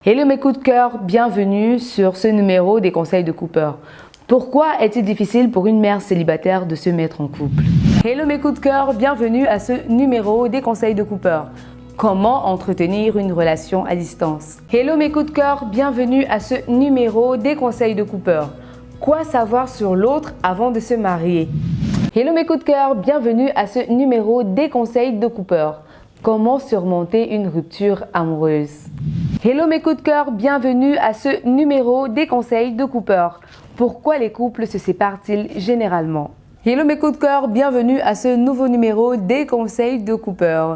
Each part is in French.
Hello mes coups de cœur, bienvenue sur ce numéro des conseils de Cooper. Pourquoi est-il difficile pour une mère célibataire de se mettre en couple? Hello mes coups de cœur, bienvenue à ce numéro des conseils de Cooper. Comment entretenir une relation à distance? Hello mes coups de cœur, bienvenue à ce numéro des conseils de Cooper. Quoi savoir sur l'autre avant de se marier? Hello mes coups de cœur, bienvenue à ce numéro des conseils de Cooper. Comment surmonter une rupture amoureuse? Hello mes coups de cœur, bienvenue à ce numéro des conseils de Cooper. Pourquoi les couples se séparent-ils généralement? Hello mes coups de cœur, bienvenue à ce nouveau numéro des conseils de Cooper.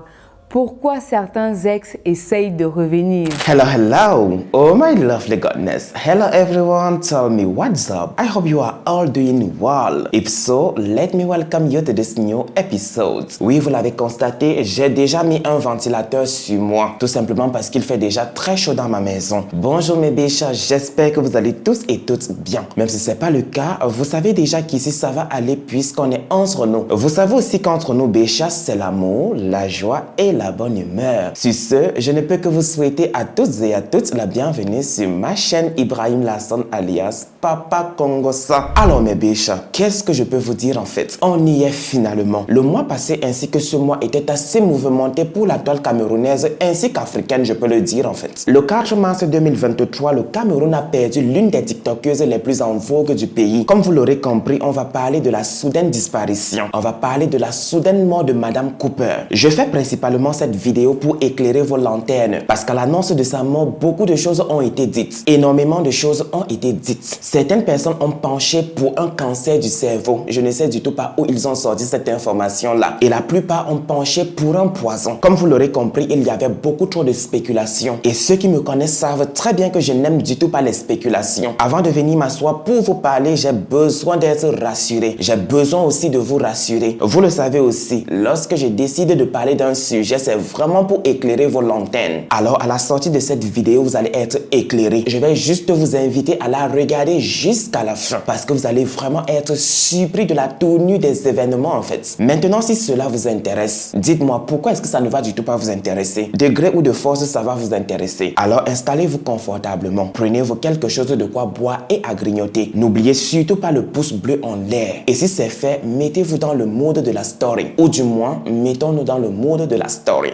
Pourquoi certains ex essayent de revenir? Hello, hello. Oh my lovely goodness. Hello everyone. Tell me what's up. I hope you are all doing well. If so, let me welcome you to this new episode. Oui, vous l'avez constaté, j'ai déjà mis un ventilateur sur moi. Tout simplement parce qu'il fait déjà très chaud dans ma maison. Bonjour mes béchas, j'espère que vous allez tous et toutes bien. Même si ce n'est pas le cas, vous savez déjà qu'ici ça va aller puisqu'on est entre nous. Vous savez aussi qu'entre nous béchas, c'est l'amour, la joie et la bonne humeur. Sur ce, je ne peux que vous souhaiter à toutes et à toutes la bienvenue sur ma chaîne Ibrahim Lasson alias Papa Congosa. Alors mes biches, qu'est-ce que je peux vous dire en fait? On y est finalement. Le mois passé ainsi que ce mois était assez mouvementé pour la toile camerounaise ainsi qu'africaine, je peux le dire en fait. Le 4 mars 2023, le Cameroun a perdu l'une des tiktokeuses les plus en vogue du pays. Comme vous l'aurez compris, on va parler de la soudaine disparition. On va parler de la soudaine mort de Madame Cooper. Je fais principalement cette vidéo pour éclairer vos lanternes parce qu'à l'annonce de sa mort, beaucoup de choses ont été dites. Énormément de choses ont été dites. Certaines personnes ont penché pour un cancer du cerveau. Je ne sais du tout pas où ils ont sorti cette information-là. Et la plupart ont penché pour un poison. Comme vous l'aurez compris, il y avait beaucoup trop de spéculations. Et ceux qui me connaissent savent très bien que je n'aime du tout pas les spéculations. Avant de venir m'asseoir pour vous parler, j'ai besoin d'être rassuré. J'ai besoin aussi de vous rassurer. Vous le savez aussi, lorsque je décide de parler d'un sujet, c'est vraiment pour éclairer vos lanternes. Alors, à la sortie de cette vidéo, vous allez être éclairé. Je vais juste vous inviter à la regarder jusqu'à la fin parce que vous allez vraiment être surpris de la tournure des événements en fait. Maintenant, si cela vous intéresse, dites-moi pourquoi est-ce que ça ne va du tout pas vous intéresser? De gré ou de force, ça va vous intéresser. Alors, installez-vous confortablement. Prenez-vous quelque chose de quoi boire et à grignoter. N'oubliez surtout pas le pouce bleu en l'air. Et si c'est fait, mettez-vous dans le mode de la story. Ou du moins, mettons-nous dans le mode de la story.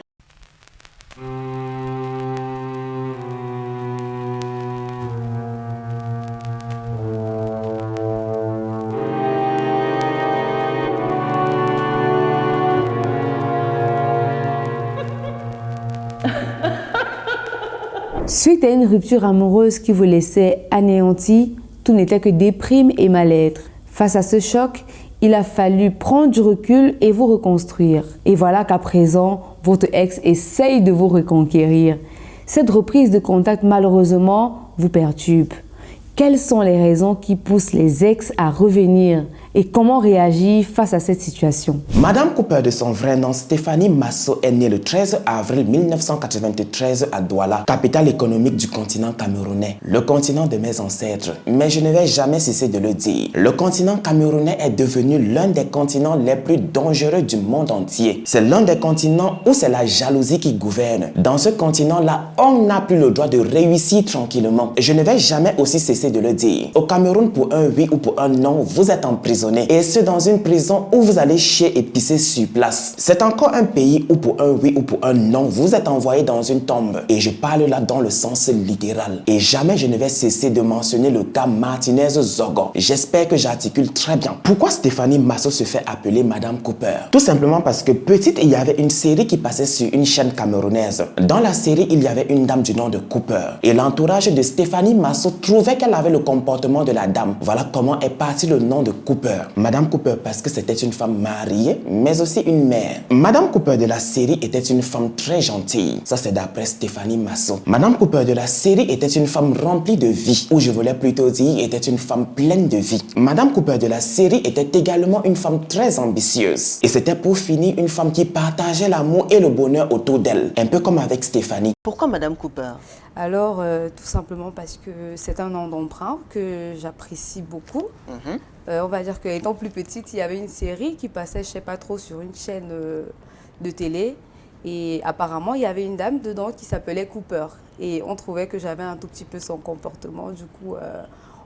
Suite à une rupture amoureuse qui vous laissait anéanti, tout n'était que déprime et mal-être. Face à ce choc, il a fallu prendre du recul et vous reconstruire. Et voilà qu'à présent, votre ex essaye de vous reconquérir. Cette reprise de contact, malheureusement, vous perturbe. Quelles sont les raisons qui poussent les ex à revenir et comment réagir face à cette situation? Madame Cooper, de son vrai nom, Stéphanie Masso, est née le 13 avril 1993 à Douala, capitale économique du continent camerounais, le continent de mes ancêtres. Mais je ne vais jamais cesser de le dire. Le continent camerounais est devenu l'un des continents les plus dangereux du monde entier. C'est l'un des continents où c'est la jalousie qui gouverne. Dans ce continent-là, on n'a plus le droit de réussir tranquillement. Je ne vais jamais aussi cesser de le dire. Au Cameroun, pour un oui ou pour un non, vous êtes en prison. Et ce dans une prison où vous allez chier et pisser sur place. C'est encore un pays où pour un oui ou pour un non, vous êtes envoyé dans une tombe. Et je parle là dans le sens littéral. Et jamais je ne vais cesser de mentionner le cas Martinez Zogo. J'espère que j'articule très bien. Pourquoi Stéphanie Masso se fait appeler Madame Cooper? Tout simplement parce que petite, il y avait une série qui passait sur une chaîne camerounaise. Dans la série, il y avait une dame du nom de Cooper. Et l'entourage de Stéphanie Masso trouvait qu'elle avait le comportement de la dame. Voilà comment est parti le nom de Cooper. Madame Cooper parce que c'était une femme mariée, mais aussi une mère. Madame Cooper de la série était une femme très gentille. Ça, c'est d'après Stéphanie Masso. Madame Cooper de la série était une femme remplie de vie, ou je voulais plutôt dire était une femme pleine de vie. Madame Cooper de la série était également une femme très ambitieuse. Et c'était pour finir une femme qui partageait l'amour et le bonheur autour d'elle. Un peu comme avec Stéphanie. Pourquoi Madame Cooper? Alors, tout simplement parce que c'est un nom d'emprunt que j'apprécie beaucoup. On va dire qu'étant plus petite, il y avait une série qui passait, je ne sais pas trop, sur une chaîne de télé. Et apparemment, il y avait une dame dedans qui s'appelait Cooper. Et on trouvait que j'avais un tout petit peu son comportement. Du coup,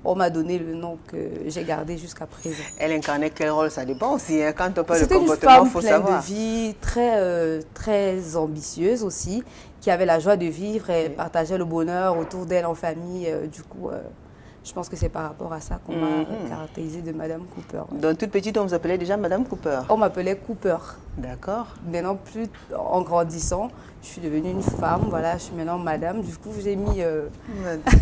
on m'a donné le nom que j'ai gardé jusqu'à présent. Elle incarnait quel rôle? Ça dépend aussi. Hein. Quand on parle de C'était une comportement, femme il faut pleine savoir. de vie, très ambitieuse aussi, qui avait la joie de vivre et partageait le bonheur autour d'elle en famille. Du coup, je pense que c'est par rapport à ça qu'on m'a caractérisée de Madame Cooper. Donc, toute petite, on vous appelait déjà Madame Cooper? On m'appelait Cooper. D'accord. Maintenant, plus en grandissant, je suis devenue une femme. Voilà, je suis maintenant Madame. Du coup, j'ai mis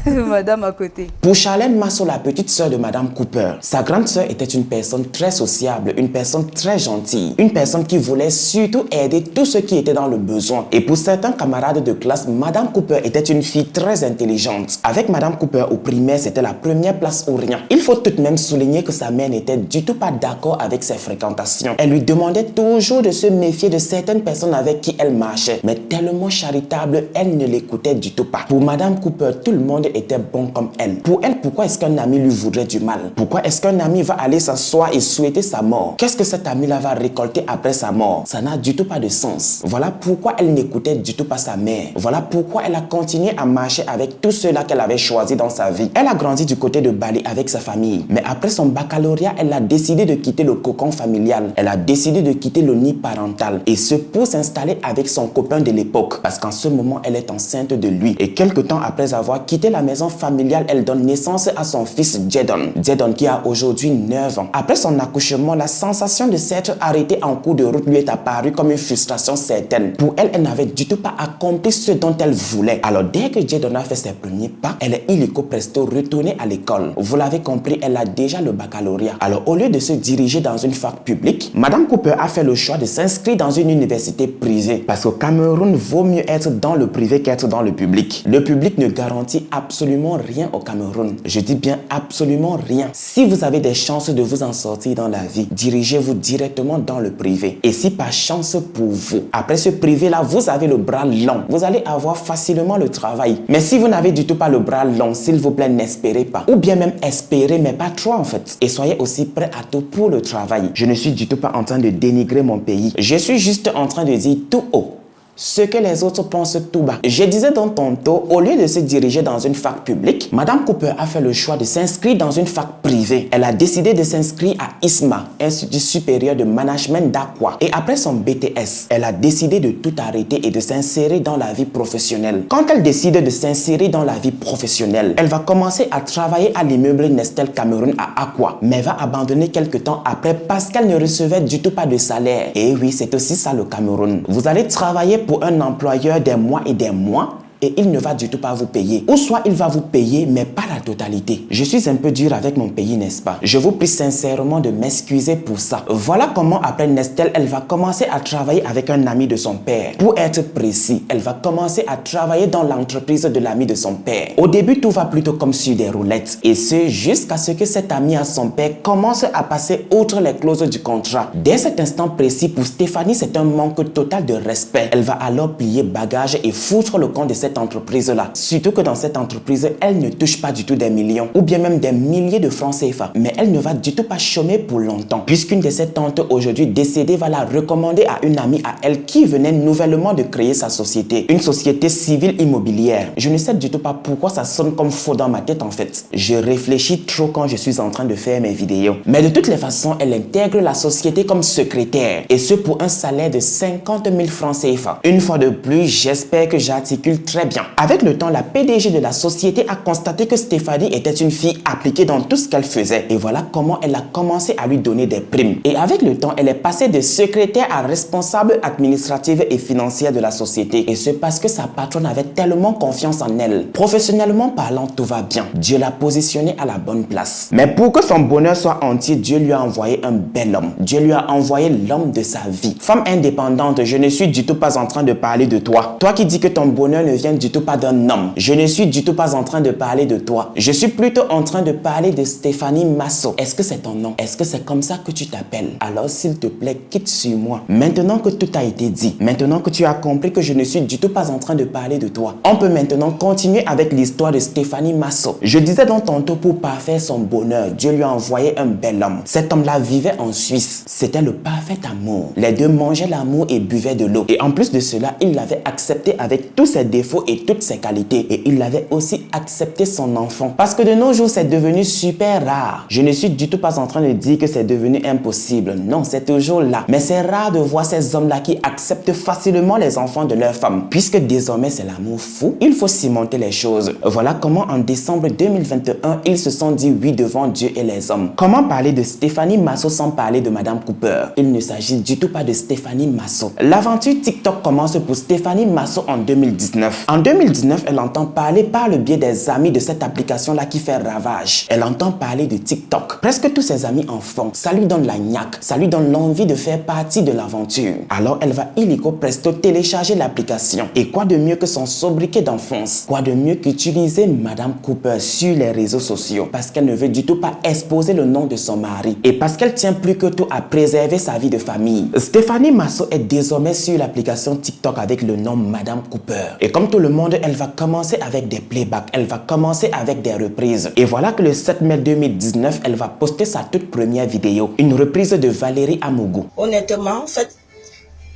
Madame à côté. Pour Charlène Masso, la petite sœur de Madame Cooper, sa grande sœur était une personne très sociable, une personne très gentille, une personne qui voulait surtout aider tous ceux qui étaient dans le besoin. Et pour certains camarades de classe, Madame Cooper était une fille très intelligente. Avec Madame Cooper au primaire, c'était la première place ou rien. Il faut tout de même souligner que sa mère n'était du tout pas d'accord avec ses fréquentations. Elle lui demandait toujours de se méfier de certaines personnes avec qui elle marchait. Mais tellement charitable, elle ne l'écoutait du tout pas. Pour Madame Cooper, tout le monde était bon comme elle. Pour elle, pourquoi est-ce qu'un ami lui voudrait du mal? Pourquoi est-ce qu'un ami va aller s'asseoir et souhaiter sa mort? Qu'est-ce que cet ami-là va récolter après sa mort? Ça n'a du tout pas de sens. Voilà pourquoi elle n'écoutait du tout pas sa mère. Voilà pourquoi elle a continué à marcher avec tous ceux-là qu'elle avait choisis dans sa vie. Elle a grandi du côté de Bali avec sa famille. Mais après son baccalauréat, elle a décidé de quitter le cocon familial. Elle a décidé de quitter le nid parental. Et ce pour s'installer avec son copain de l'époque. Parce qu'en ce moment, elle est enceinte de lui. Et quelque temps après avoir quitté la maison familiale, elle donne naissance à son fils Jedon. Jedon qui a aujourd'hui 9 ans. Après son accouchement, la sensation de s'être arrêtée en cours de route lui est apparue comme une frustration certaine. Pour elle, elle n'avait du tout pas accompli ce dont elle voulait. Alors dès que Jedon a fait ses premiers pas, elle est illico presto retournée à l'école. Vous l'avez compris, elle a déjà le baccalauréat. Alors au lieu de se diriger dans une fac publique, Madame Cooper a fait le choix de s'inscrire dans une université privée. Parce qu'au Cameroun, vaut mieux être dans le privé qu'être dans le public. Le public ne garantit absolument rien au Cameroun. Je dis bien absolument rien. Si vous avez des chances de vous en sortir dans la vie, dirigez-vous directement dans le privé. Et si par chance pour vous, après ce privé-là, vous avez le bras long, vous allez avoir facilement le travail. Mais si vous n'avez du tout pas le bras long, s'il vous plaît, n'espérez pas. Ou bien même espérez, mais pas trop en fait. Et soyez aussi prêts à tout pour le travail. Je ne suis du tout pas en train de dénigrer mon pays. Je suis juste en train de dire tout haut ce que les autres pensent tout bas. Je disais donc tantôt, au lieu de se diriger dans une fac publique, Madame Cooper a fait le choix de s'inscrire dans une fac privée. Elle a décidé de s'inscrire à ISMA, Institut supérieur de management d'Aqua. Et après son BTS, elle a décidé de tout arrêter et de s'insérer dans la vie professionnelle. Quand elle décide de s'insérer dans la vie professionnelle, elle va commencer à travailler à l'immeuble Nestel Cameroun à Aqua, mais va abandonner quelques temps après parce qu'elle ne recevait du tout pas de salaire. Et oui, c'est aussi ça le Cameroun. Vous allez travailler pour un employeur des mois et des mois et il ne va du tout pas vous payer. Ou soit il va vous payer, mais pas la totalité. Je suis un peu dur avec mon pays, n'est-ce pas? Je vous prie sincèrement de m'excuser pour ça. Voilà comment après Nestel, elle va commencer à travailler avec un ami de son père. Pour être précis, elle va commencer à travailler dans l'entreprise de l'ami de son père. Au début, tout va plutôt comme sur des roulettes. Et ce, jusqu'à ce que cet ami à son père commence à passer outre les clauses du contrat. Dès cet instant précis, pour Stéphanie, c'est un manque total de respect. Elle va alors plier bagage et foutre le camp de cette entreprise-là. Surtout que dans cette entreprise, elle ne touche pas du tout des millions ou bien même des milliers de francs CFA. Mais elle ne va du tout pas chômer pour longtemps. Puisqu'une de ses tantes aujourd'hui décédée va la recommander à une amie à elle qui venait nouvellement de créer sa société. Une société civile immobilière. Je ne sais du tout pas pourquoi ça sonne comme faux dans ma tête en fait. Je réfléchis trop quand je suis en train de faire mes vidéos. Mais de toutes les façons, elle intègre la société comme secrétaire. Et ce pour un salaire de 50 000 francs CFA. Une fois de plus, j'espère que j'articule très bien. Avec le temps, la PDG de la société a constaté que Stéphanie était une fille appliquée dans tout ce qu'elle faisait. Et voilà comment elle a commencé à lui donner des primes. Et avec le temps, elle est passée de secrétaire à responsable administrative et financière de la société. Et c'est parce que sa patronne avait tellement confiance en elle. Professionnellement parlant, tout va bien. Dieu l'a positionnée à la bonne place. Mais pour que son bonheur soit entier, Dieu lui a envoyé un bel homme. Dieu lui a envoyé l'homme de sa vie. Femme indépendante, je ne suis du tout pas en train de parler de toi. Toi qui dis que ton bonheur ne vient viens du tout pas d'un homme. Je ne suis du tout pas en train de parler de toi. Je suis plutôt en train de parler de Stéphanie Masso. Est-ce que c'est ton nom? Est-ce que c'est comme ça que tu t'appelles? Alors s'il te plaît, quitte sur moi. Maintenant que tout a été dit, maintenant que tu as compris que je ne suis du tout pas en train de parler de toi, on peut maintenant continuer avec l'histoire de Stéphanie Masso. Je disais donc tantôt, pour parfaire son bonheur, Dieu lui a envoyé un bel homme. Cet homme-là vivait en Suisse. C'était le parfait amour. Les deux mangeaient l'amour et buvaient de l'eau. Et en plus de cela, il l'avait accepté avec tous ses défauts et toutes ses qualités. Et il avait aussi accepté son enfant. Parce que de nos jours, c'est devenu super rare. Je ne suis du tout pas en train de dire que c'est devenu impossible. Non, c'est toujours là. Mais c'est rare de voir ces hommes-là qui acceptent facilement les enfants de leurs femmes. Puisque désormais, c'est l'amour fou, il faut cimenter les choses. Voilà comment en décembre 2021, ils se sont dit oui devant Dieu et les hommes. Comment parler de Stéphanie Masso sans parler de Madame Cooper? Il ne s'agit du tout pas de Stéphanie Masso. L'aventure TikTok commence pour Stéphanie Masso en 2019. En 2019, elle entend parler par le biais des amis de cette application-là qui fait ravage. Elle entend parler de TikTok. Presque tous ses amis en font. Ça lui donne la niaque. Ça lui donne l'envie de faire partie de l'aventure. Alors elle va illico presto télécharger l'application. Et quoi de mieux que son sobriquet d'enfance? Quoi de mieux qu'utiliser Madame Cooper sur les réseaux sociaux? Parce qu'elle ne veut du tout pas exposer le nom de son mari. Et parce qu'elle tient plus que tout à préserver sa vie de famille. Stéphanie Masso est désormais sur l'application TikTok avec le nom Madame Cooper. Et comme tout le monde, elle va commencer avec des playbacks. Elle va commencer avec des reprises. Et voilà que le 7 mai 2019, elle va poster sa toute première vidéo. Une reprise de Valérie Amougou. Honnêtement, en fait,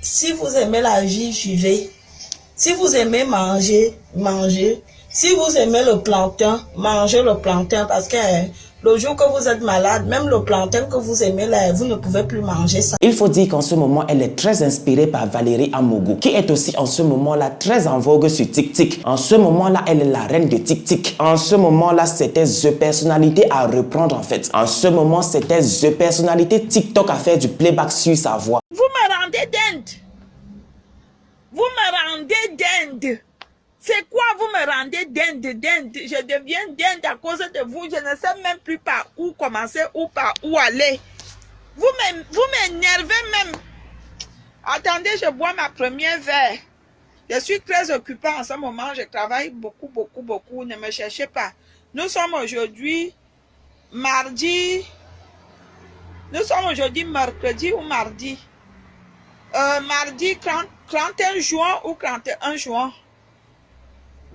si vous aimez la vie, vivez. Si vous aimez manger, mangez. Si vous aimez le plantain, mangez le plantain parce que le jour que vous êtes malade, même le plantain que vous aimez là, vous ne pouvez plus manger ça. Il faut dire qu'en ce moment, elle est très inspirée par Valérie Amougou, qui est aussi en ce moment-là très en vogue sur TikTok. En ce moment-là, elle est la reine de TikTok. En ce moment-là, c'était The Personnalité à reprendre en fait. En ce moment, c'était The Personnalité TikTok à faire du playback sur sa voix. Vous me rendez dingue. Vous me rendez dingue. C'est quoi vous me rendez dingue? Je deviens dingue à cause de vous. Je ne sais même plus par où commencer ou par où aller. Vous m'énervez même. Attendez, je bois ma première verre. Je suis très occupée en ce moment. Je travaille beaucoup. Ne me cherchez pas. Nous sommes aujourd'hui mardi. Nous sommes aujourd'hui mercredi ou mardi. Mardi 31 juin ou 31 juin.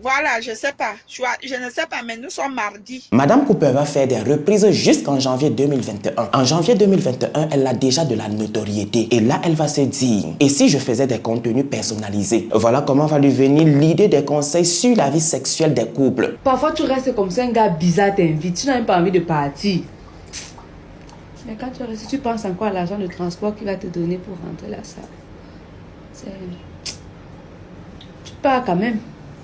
Voilà, je sais pas. Je ne sais pas, mais nous sommes mardi. Madame Cooper va faire des reprises jusqu'en janvier 2021. En janvier 2021, elle a déjà de la notoriété. Et là, elle va se dire, et si je faisais des contenus personnalisés? Voilà comment va lui venir l'idée des conseils sur la vie sexuelle des couples. Parfois, tu restes comme ça, un gars bizarre t'invite. Tu n'as même pas envie de partir. Mais quand tu restes, tu penses encore à l'argent de transport qu'il va te donner pour rentrer la salle. Tu pars quand même.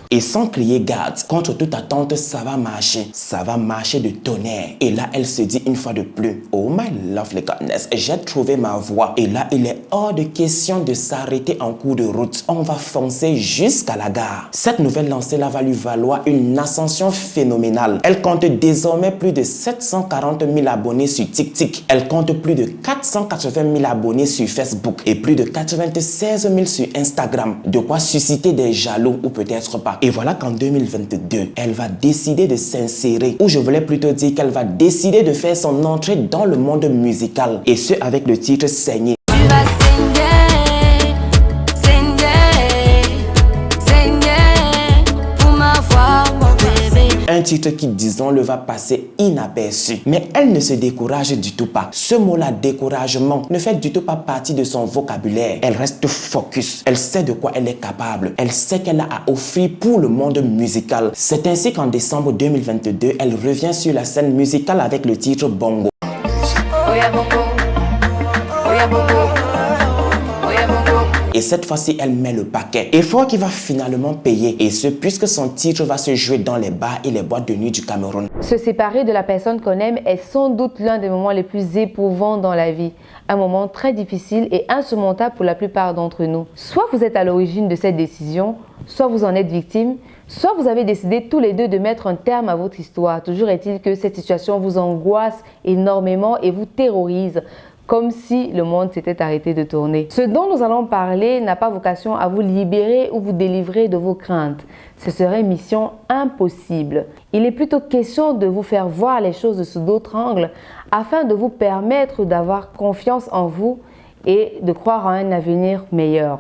Et sans crier garde, contre toute attente, ça va marcher. Ça va marcher de tonnerre. Et là, elle se dit une fois de plus, oh my lovely goddess, j'ai trouvé ma voie. Et là, il est hors de question de s'arrêter en cours de route. On va foncer jusqu'à la gare. Cette nouvelle lancée-là va lui valoir une ascension phénoménale. Elle compte désormais plus de 740 000 abonnés sur TikTok. Elle compte plus de 480 000 abonnés sur Facebook et plus de 96 000 sur Instagram. De quoi susciter des jaloux ou peut-être pas. Et voilà qu'en 2022, elle va décider de s'insérer, ou je voulais plutôt dire qu'elle va décider de faire son entrée dans le monde musical. Et ce, avec le titre Saigner. Tu vas saigner pour m'avoir mon bébé. Un titre qui, disons-le, va passer inaperçu. Mais elle ne se décourage du tout pas. Ce mot-là, découragement, ne fait du tout pas partie de son vocabulaire. Elle reste focus. Elle sait de quoi elle est capable. Elle sait qu'elle a à offrir pour le monde musical. C'est ainsi qu'en décembre 2022, elle revient sur la scène musicale avec le titre Bongo. Oya bongo, oya bongo, oya bongo. Et cette fois-ci, elle met le paquet. Effort qui va finalement payer. Et ce, puisque son titre va se jouer dans les bars et les boîtes de nuit du Cameroun. Se séparer de la personne qu'on aime est sans doute l'un des moments les plus éprouvants dans la vie. Un moment très difficile et insurmontable pour la plupart d'entre nous. Soit vous êtes à l'origine de cette décision, soit vous en êtes victime, soit vous avez décidé tous les deux de mettre un terme à votre histoire. Toujours est-il que cette situation vous angoisse énormément et vous terrorise. comme si le monde s'était arrêté de tourner. Ce dont nous allons parler n'a pas vocation à vous libérer ou vous délivrer de vos craintes. Ce serait mission impossible. Il est plutôt question de vous faire voir les choses sous d'autres angles afin de vous permettre d'avoir confiance en vous et de croire en un avenir meilleur.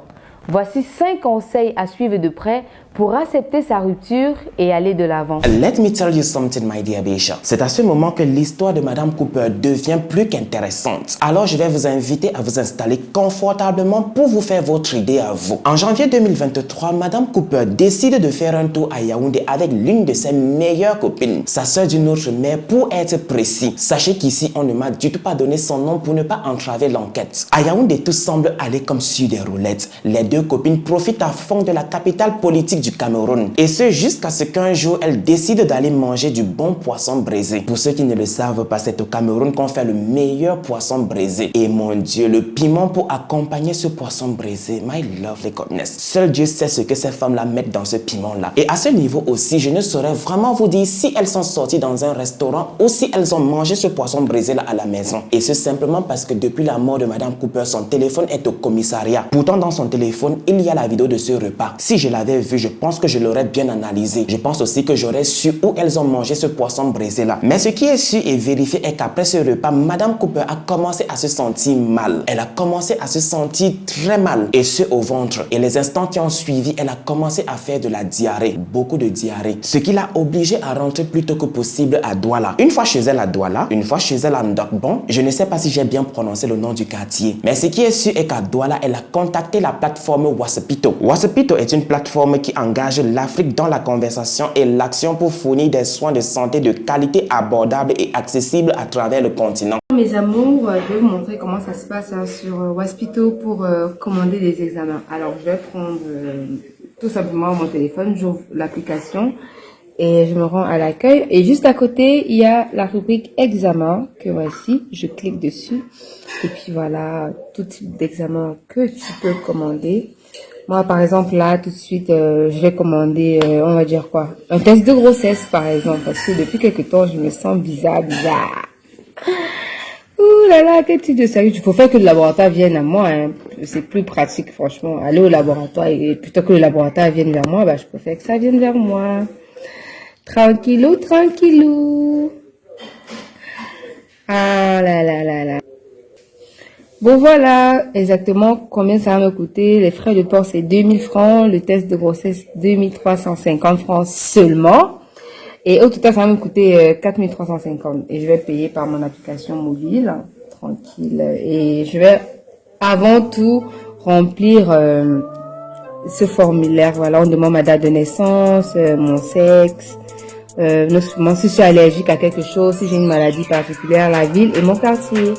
Voici 5 conseils à suivre de près pour accepter sa rupture et aller de l'avant. Let me tell you something, my dear Bisha. C'est à ce moment que l'histoire de Madame Cooper devient plus qu'intéressante. Alors, je vais vous inviter à vous installer confortablement pour vous faire votre idée à vous. En janvier 2023, Madame Cooper décide de faire un tour à Yaoundé avec l'une de ses meilleures copines, sa sœur d'une autre mère, pour être précis. Sachez qu'ici, on ne m'a du tout pas donné son nom pour ne pas entraver l'enquête. À Yaoundé, tout semble aller comme sur des roulettes. Les deux copines profitent à fond de la capitale politique du Cameroun. Et ce, jusqu'à ce qu'un jour, elles décident d'aller manger du bon poisson braisé. Pour ceux qui ne le savent pas, c'est au Cameroun qu'on fait le meilleur poisson braisé. Et mon Dieu, le piment pour accompagner ce poisson braisé, my lovely goodness. Seul Dieu sait ce que ces femmes-là mettent dans ce piment-là. Et à ce niveau aussi, je ne saurais vraiment vous dire si elles sont sorties dans un restaurant ou si elles ont mangé ce poisson braisé-là à la maison. Et ce simplement parce que depuis la mort de Madame Cooper, son téléphone est au commissariat. Pourtant, dans son téléphone, il y a la vidéo de ce repas. Si je l'avais vu, je pense que je l'aurais bien analysé. Je pense aussi que j'aurais su où elles ont mangé ce poisson braisé là. Mais ce qui est su et vérifié est qu'après ce repas, Madame Cooper a commencé à se sentir mal. Elle a commencé à se sentir très mal, et ce au ventre. Et les instants qui ont suivi, elle a commencé à faire de la diarrhée, beaucoup de diarrhée. Ce qui l'a obligée à rentrer plus tôt que possible à Douala. Une fois chez elle à Douala, une fois chez elle à Ndokbon, je ne sais pas si j'ai bien prononcé le nom du quartier. Mais ce qui est sûr est qu'à Douala, elle a contacté la plateforme Wasapito. Wasapito est une plateforme qui engage l'Afrique dans la conversation et l'action pour fournir des soins de santé de qualité abordables et accessibles à travers le continent. Mes amours, je vais vous montrer comment ça se passe sur Waspito pour commander des examens. Alors, je vais prendre tout simplement mon téléphone, j'ouvre l'application et je me rends à l'accueil. Et juste à côté, il y a la rubrique examen que voici. Je clique dessus et puis voilà, tout type d'examen que tu peux commander. Moi, par exemple, là, tout de suite, je vais commander, on va dire quoi? Un test de grossesse, par exemple, parce que depuis quelque temps, je me sens bizarre. Ouh là là, quel type de sérieux. Il faut faire que le laboratoire vienne à moi, hein. C'est plus pratique, franchement. Aller au laboratoire et plutôt que le laboratoire vienne vers moi, bah, je préfère que ça vienne vers moi. Tranquillou, tranquillou. Ah là là là là. Bon voilà, exactement combien ça va me coûter. Les frais de port c'est 2000 francs, le test de grossesse 2350 francs seulement. Et au total ça va me coûter 4350 et je vais payer par mon application mobile, tranquille. Et je vais avant tout remplir ce formulaire. Voilà, on demande ma date de naissance, mon sexe, si je suis allergique à quelque chose, si j'ai une maladie particulière, la ville et mon quartier.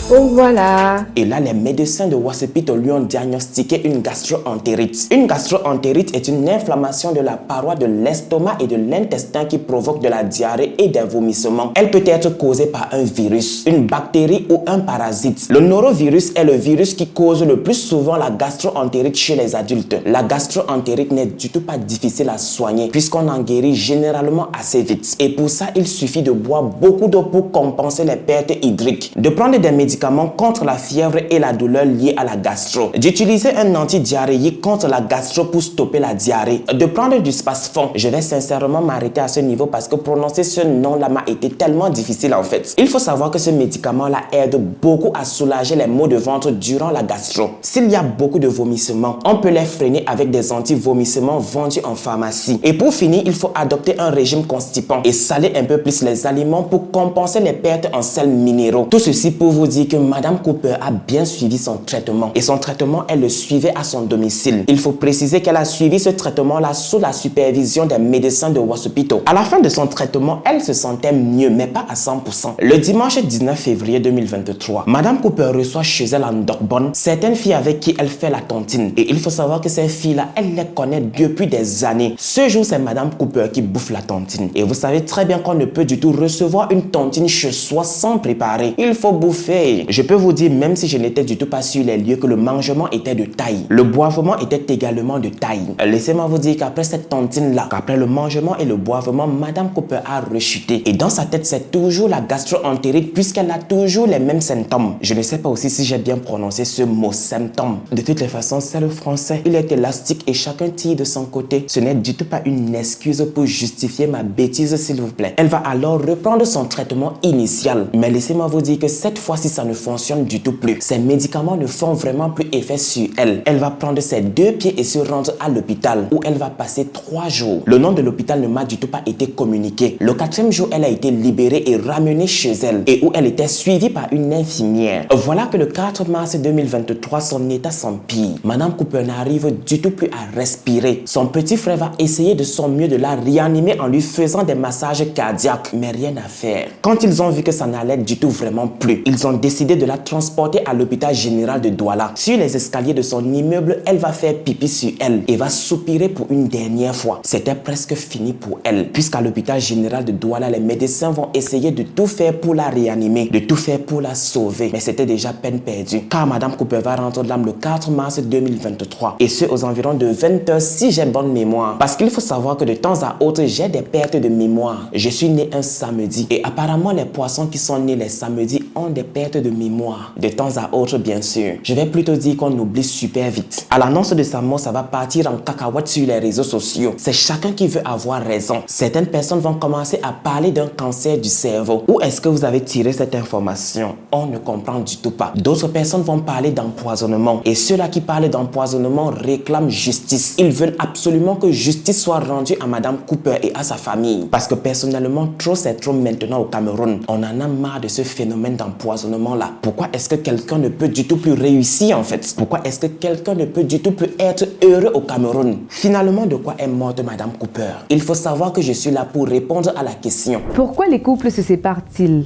Oh voilà. Et là, les médecins de Wasapito lui ont diagnostiqué une gastro-entérite. Une gastro-entérite est une inflammation de la paroi de l'estomac et de l'intestin qui provoque de la diarrhée et des vomissements. Elle peut être causée par un virus, une bactérie ou un parasite. Le norovirus est le virus qui cause le plus souvent la gastro-entérite chez les adultes. La gastro-entérite n'est du tout pas difficile à soigner puisqu'on en guérit généralement assez vite. Et pour ça, il suffit de boire beaucoup d'eau pour compenser les pertes hydriques, de prendre des médicaments contre la fièvre et la douleur liée à la gastro, d'utiliser un antidiarrhéique contre la gastro pour stopper la diarrhée, de prendre du Spasfon. Je vais sincèrement m'arrêter à ce niveau parce que prononcer ce nom-là m'a été tellement difficile en fait. Il faut savoir que ce médicament-là aide beaucoup à soulager les maux de ventre durant la gastro. S'il y a beaucoup de vomissements, on peut les freiner avec des anti-vomissements vendus en pharmacie. Et pour finir, il faut adopter un régime constipant et saler un peu plus les aliments pour compenser les pertes en sels minéraux. Tout ceci pour vous dire que Madame Cooper a bien suivi son traitement et son traitement, elle le suivait à son domicile. Il faut préciser qu'elle a suivi ce traitement-là sous la supervision des médecins de Wasapito. À la fin de son traitement, elle se sentait mieux, mais pas à 100%. Le dimanche 19 février 2023, Madame Cooper reçoit chez elle en Ndokbon certaines filles avec qui elle fait la tontine. Et il faut savoir que ces filles-là, elle les connaît depuis des années. Ce jour, c'est Madame Cooper qui bouffe la tontine. Et vous savez très bien qu'on ne peut du tout recevoir une tontine chez soi sans préparer. Il faut bouffer. manger. Je peux vous dire, même si je n'étais du tout pas sur les lieux, que le mangement était de taille. Le boivement était également de taille. Laissez-moi vous dire qu'après cette tontine-là, qu'après le mangement et le boivement, Madame Cooper a rechuté. Et dans sa tête, c'est toujours la gastro-entérite puisqu'elle a toujours les mêmes symptômes. Je ne sais pas aussi si j'ai bien prononcé ce mot, symptômes. De toutes les façons, c'est le français. Il est élastique et chacun tire de son côté. Ce n'est du tout pas une excuse pour justifier ma bêtise, s'il vous plaît. Elle va alors reprendre son traitement initial. Mais laissez-moi vous dire que cette fois-ci, ça ne fonctionne du tout plus. Ces médicaments ne font vraiment plus effet sur elle. Elle va prendre ses 2 pieds et se rendre à l'hôpital où elle va passer 3 jours. Le nom de l'hôpital ne m'a du tout pas été communiqué. Le 4e jour, elle a été libérée et ramenée chez elle et où elle était suivie par une infirmière. Voilà que le 4 mars 2023, son état s'empire. Madame Cooper n'arrive du tout plus à respirer. Son petit frère va essayer de son mieux de la réanimer en lui faisant des massages cardiaques, mais rien à faire. Quand ils ont vu que ça n'allait du tout vraiment plus, ils ont décidé de la transporter à l'hôpital général de Douala. Sur les escaliers de son immeuble, elle va faire pipi sur elle et va soupirer pour une dernière fois. C'était presque fini pour elle, puisqu'à l'hôpital général de Douala, les médecins vont essayer de tout faire pour la réanimer, de tout faire pour la sauver. Mais c'était déjà peine perdue, car Madame Cooper va rendre l'âme le 4 mars 2023. Et ce, aux environs de 20h, si j'ai bonne mémoire. Parce qu'il faut savoir que de temps à autre, j'ai des pertes de mémoire. Je suis né un samedi et apparemment, les poissons qui sont nés les samedis ont des pertes de mémoire. De temps à autre, bien sûr. Je vais plutôt dire qu'on oublie super vite. À l'annonce de sa mort, ça va partir en cacahuète sur les réseaux sociaux. C'est chacun qui veut avoir raison. Certaines personnes vont commencer à parler d'un cancer du cerveau. Où est-ce que vous avez tiré cette information? On ne comprend du tout pas. D'autres personnes vont parler d'empoisonnement. Et ceux-là qui parlent d'empoisonnement réclament justice. Ils veulent absolument que justice soit rendue à Madame Cooper et à sa famille. Parce que personnellement, trop c'est trop maintenant au Cameroun. On en a marre de ce phénomène d'empoisonnement-là. Pourquoi est-ce que quelqu'un ne peut du tout plus réussir en fait? Pourquoi est-ce que quelqu'un ne peut du tout plus être heureux au Cameroun? Finalement, de quoi est morte Madame Cooper? Il faut savoir que je suis là pour répondre à la question. Pourquoi les couples se séparent-ils?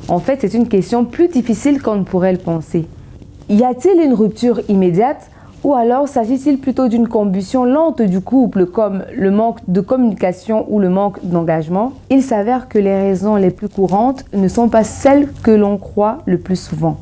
En fait, c'est une question plus difficile qu'on ne pourrait le penser. Y a-t-il une rupture immédiate ou alors s'agit-il plutôt d'une combustion lente du couple comme le manque de communication ou le manque d'engagement? Il s'avère que les raisons les plus courantes ne sont pas celles que l'on croit le plus souvent.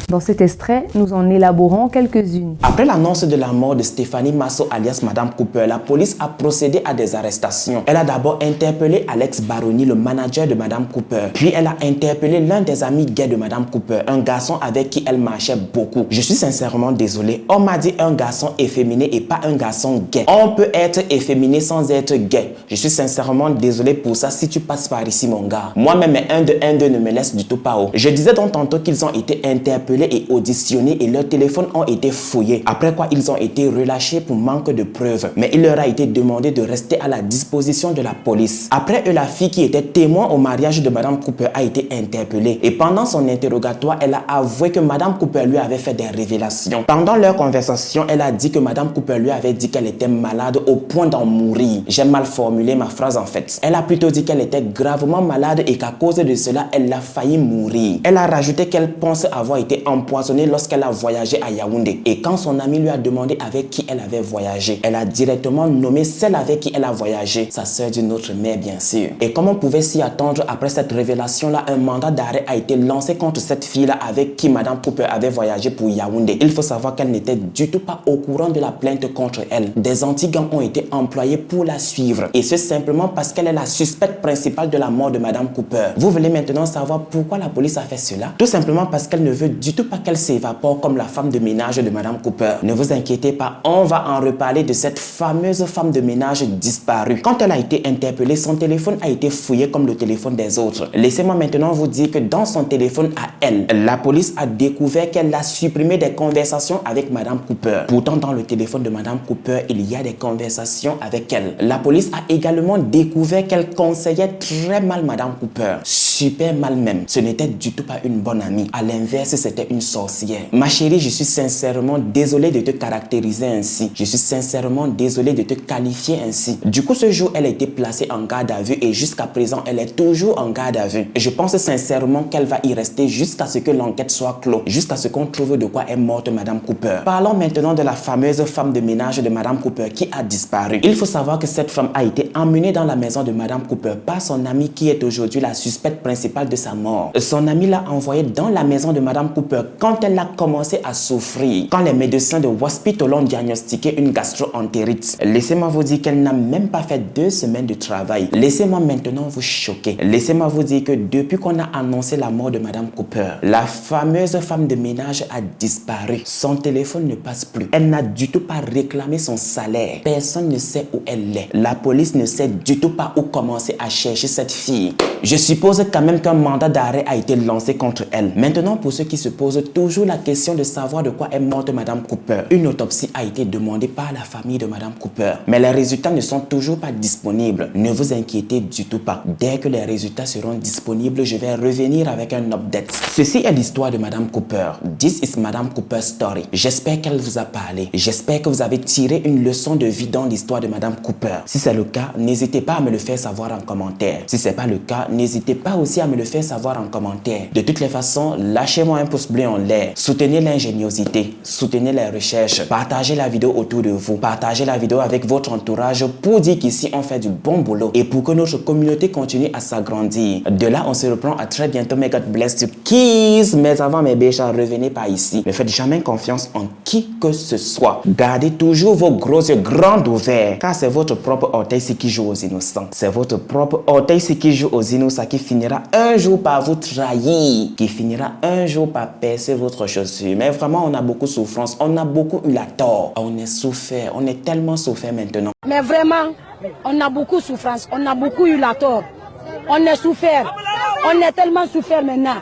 Dans cet extrait, nous en élaborons quelques-unes. Après l'annonce de la mort de Stéphanie Masso alias Madame Cooper, la police a procédé à des arrestations. Elle a d'abord interpellé Alex Baroni, le manager de Madame Cooper. Puis elle a interpellé l'un des amis gays de Madame Cooper, un garçon avec qui elle marchait beaucoup. Je suis sincèrement désolé. On m'a dit un garçon efféminé et pas un garçon gay. On peut être efféminé sans être gay. Je suis sincèrement désolé pour ça si tu passes par ici, mon gars. Moi-même, un de ne me laisse du tout pas haut. Je disais donc tantôt qu'ils ont été interpellés et auditionnés et leurs téléphones ont été fouillés. Après quoi, ils ont été relâchés pour manque de preuves. Mais il leur a été demandé de rester à la disposition de la police. Après eux, la fille qui était témoin au mariage de Madame Cooper a été interpellée. Et pendant son interrogatoire, elle a avoué que Madame Cooper lui avait fait des révélations. Pendant leur conversation, elle a dit que Madame Cooper lui avait dit qu'elle était malade au point d'en mourir. J'ai mal formulé ma phrase en fait. Elle a plutôt dit qu'elle était gravement malade et qu'à cause de cela, elle a failli mourir. Elle a rajouté qu'elle pense avoir été empoisonnée lorsqu'elle a voyagé à Yaoundé. Et quand son ami lui a demandé avec qui elle avait voyagé, elle a directement nommé celle avec qui elle a voyagé, sa sœur d'une autre mère bien sûr. Et comme on pouvait s'y attendre, après cette révélation-là, un mandat d'arrêt a été lancé contre cette fille-là avec qui Madame Cooper avait voyagé pour Yaoundé. Il faut savoir qu'elle n'était du tout pas au courant de la plainte contre elle. Des anti-gangs ont été employés pour la suivre. Et ce simplement parce qu'elle est la suspecte principale de la mort de Madame Cooper. Vous voulez maintenant savoir pourquoi la police a fait cela? Tout simplement parce qu'elle ne veut du tout pas qu'elle s'évapore comme la femme de ménage de Madame Cooper. Ne vous inquiétez pas, on va en reparler de cette fameuse femme de ménage disparue. Quand elle a été interpellée, son téléphone a été fouillé comme le téléphone des autres. Laissez-moi maintenant vous dire que dans son téléphone à elle, la police a découvert qu'elle a supprimé des conversations avec Madame Cooper. Pourtant, dans le téléphone de Madame Cooper, il y a des conversations avec elle. La police a également découvert qu'elle conseillait très mal Madame Cooper. Super mal même. Ce n'était du tout pas une bonne amie. À l'inverse, c'était une sorcière. Ma chérie, je suis sincèrement désolé de te caractériser ainsi. Je suis sincèrement désolé de te qualifier ainsi. Du coup, ce jour, elle a été placée en garde à vue et jusqu'à présent, elle est toujours en garde à vue. Je pense sincèrement qu'elle va y rester jusqu'à ce que l'enquête soit close, jusqu'à ce qu'on trouve de quoi est morte Madame Cooper. Parlons maintenant de la fameuse femme de ménage de Madame Cooper qui a disparu. Il faut savoir que cette femme a été emmenée dans la maison de Madame Cooper par son amie qui est aujourd'hui la suspecte principale de sa mort. Son ami l'a envoyé dans la maison de Madame Cooper quand elle a commencé à souffrir, quand les médecins de Hospital ont diagnostiqué une gastro-entérite. Laissez-moi vous dire qu'elle n'a même pas fait 2 semaines de travail. Laissez-moi maintenant vous choquer. Laissez-moi vous dire que depuis qu'on a annoncé la mort de Madame Cooper, la fameuse femme de ménage a disparu. Son téléphone ne passe plus. Elle n'a du tout pas réclamé son salaire. Personne ne sait où elle est. La police ne sait du tout pas où commencer à chercher cette fille. Je suppose quand même qu'un mandat d'arrêt a été lancé contre elle. Maintenant, pour ceux qui se posent toujours la question de savoir de quoi est morte Madame Cooper, une autopsie a été demandée par la famille de Madame Cooper. Mais les résultats ne sont toujours pas disponibles. Ne vous inquiétez du tout pas. Dès que les résultats seront disponibles, je vais revenir avec un update. Ceci est l'histoire de Madame Cooper. This is Madame Cooper's story. J'espère qu'elle vous a parlé. J'espère que vous avez tiré une leçon de vie dans l'histoire de Madame Cooper. Si c'est le cas, n'hésitez pas à me le faire savoir en commentaire. Si c'est pas le cas, n'hésitez pas aussi à me le faire savoir en commentaire. De toutes les façons, lâchez-moi un pouce bleu en l'air. Soutenez l'ingéniosité. Soutenez les recherches. Partagez la vidéo autour de vous. Partagez la vidéo avec votre entourage pour dire qu'ici on fait du bon boulot et pour que notre communauté continue à s'agrandir. De là, on se reprend à très bientôt. May God bless you. Kiss. Mais avant mes béchats, revenez pas ici. Ne faites jamais confiance en qui que ce soit. Gardez toujours vos gros yeux grands ouverts, car c'est votre propre orteil qui joue aux innocents. C'est votre propre orteil qui joue aux innocents qui finira un jour par vous trahir, qui finira un jour par percer votre chaussure. Mais vraiment, on a beaucoup de souffrance, on a beaucoup eu la tort. On est souffert, on est tellement souffert maintenant. Mais vraiment, on a beaucoup de souffrance, on a beaucoup eu la tort. On est souffert, on est tellement souffert maintenant.